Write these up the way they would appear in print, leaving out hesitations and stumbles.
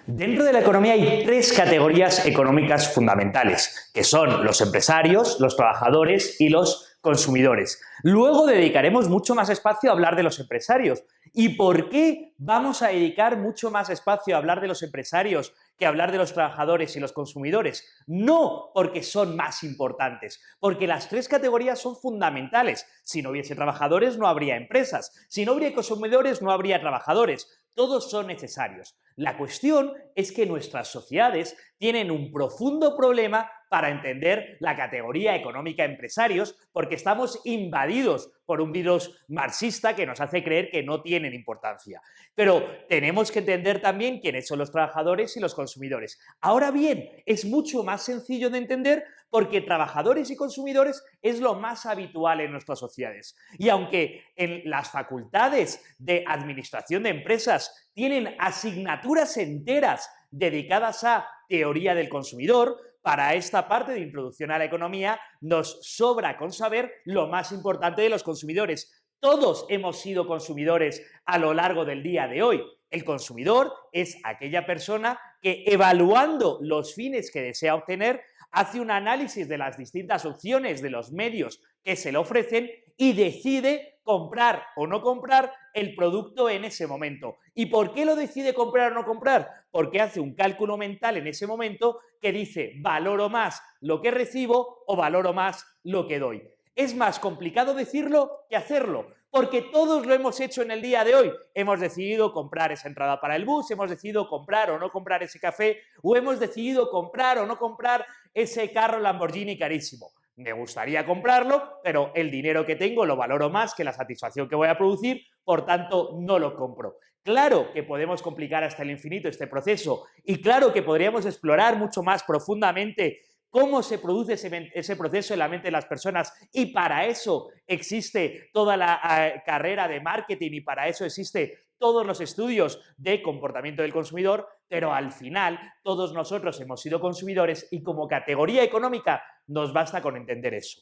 Dentro de la economía hay tres categorías económicas fundamentales, que son los empresarios, los trabajadores y los consumidores. Luego dedicaremos mucho más espacio a hablar de los empresarios. ¿Y por qué vamos a dedicar mucho más espacio a hablar de los empresarios que a hablar de los trabajadores y los consumidores? No porque son más importantes, porque las tres categorías son fundamentales. Si no hubiese trabajadores, no habría empresas. Si no habría consumidores, no habría trabajadores. Todos son necesarios. La cuestión es que nuestras sociedades tienen un profundo problema para entender la categoría económica empresarios porque estamos invadidos por un virus marxista que nos hace creer que no tienen importancia. Pero tenemos que entender también quiénes son los trabajadores y los consumidores. Ahora bien, es mucho más sencillo de entender porque trabajadores y consumidores es lo más habitual en nuestras sociedades. Y aunque en las facultades de administración de empresas tienen asignaturas enteras dedicadas a teoría del consumidor, para esta parte de introducción a la economía nos sobra con saber lo más importante de los consumidores. Todos hemos sido consumidores a lo largo del día de hoy. El consumidor es aquella persona que, evaluando los fines que desea obtener, hace un análisis de las distintas opciones de los medios que se le ofrecen y decide comprar o no comprar el producto en ese momento. ¿Y por qué lo decide comprar o no comprar? Porque hace un cálculo mental en ese momento que dice valoro más lo que recibo o valoro más lo que doy. Es más complicado decirlo que hacerlo, porque todos lo hemos hecho en el día de hoy. Hemos decidido comprar esa entrada para el bus, hemos decidido comprar o no comprar ese café, o hemos decidido comprar o no comprar ese carro Lamborghini carísimo. Me gustaría comprarlo, pero el dinero que tengo lo valoro más que la satisfacción que voy a producir, por tanto no lo compro. Claro que podemos complicar hasta el infinito este proceso y claro que podríamos explorar mucho más profundamente cómo se produce ese proceso en la mente de las personas y para eso existe toda la carrera de marketing y para eso existe todos los estudios de comportamiento del consumidor, pero al final todos nosotros hemos sido consumidores y como categoría económica nos basta con entender eso.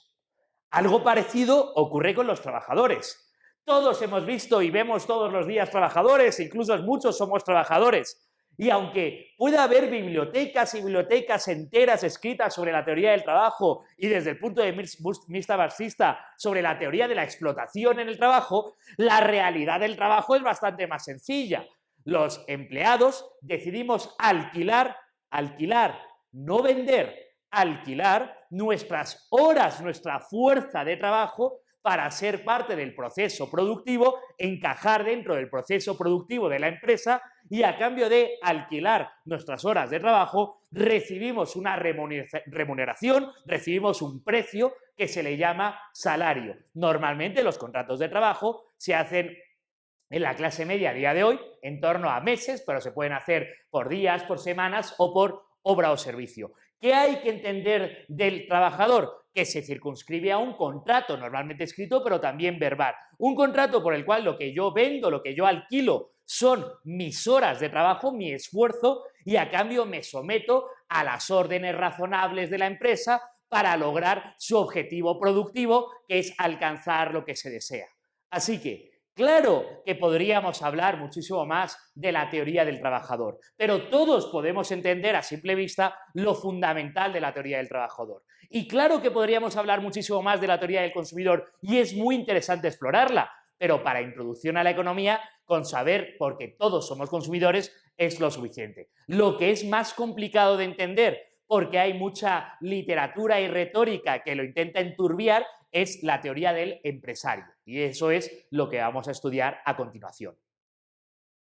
Algo parecido ocurre con los trabajadores. Todos hemos visto y vemos todos los días trabajadores, incluso muchos somos trabajadores. Y aunque pueda haber bibliotecas y bibliotecas enteras escritas sobre la teoría del trabajo y desde el punto de vista marxista sobre la teoría de la explotación en el trabajo, la realidad del trabajo es bastante más sencilla. Los empleados decidimos alquilar, no vender, alquilar nuestras horas, nuestra fuerza de trabajo para ser parte del proceso productivo, encajar dentro del proceso productivo de la empresa y a cambio de alquilar nuestras horas de trabajo recibimos una remuneración, recibimos un precio que se le llama salario. Normalmente los contratos de trabajo se hacen en la clase media a día de hoy en torno a meses, pero se pueden hacer por días, por semanas o por obra o servicio. ¿Qué hay que entender del trabajador? Que se circunscribe a un contrato normalmente escrito, pero también verbal. Un contrato por el cual lo que yo vendo, lo que yo alquilo, son mis horas de trabajo, mi esfuerzo, y a cambio me someto a las órdenes razonables de la empresa para lograr su objetivo productivo, que es alcanzar lo que se desea. Así que, claro que podríamos hablar muchísimo más de la teoría del trabajador, pero todos podemos entender a simple vista lo fundamental de la teoría del trabajador. Y claro que podríamos hablar muchísimo más de la teoría del consumidor y es muy interesante explorarla, pero para introducción a la economía, con saber, porque todos somos consumidores, es lo suficiente. Lo que es más complicado de entender, porque hay mucha literatura y retórica que lo intenta enturbiar, es la teoría del empresario. Y eso es lo que vamos a estudiar a continuación.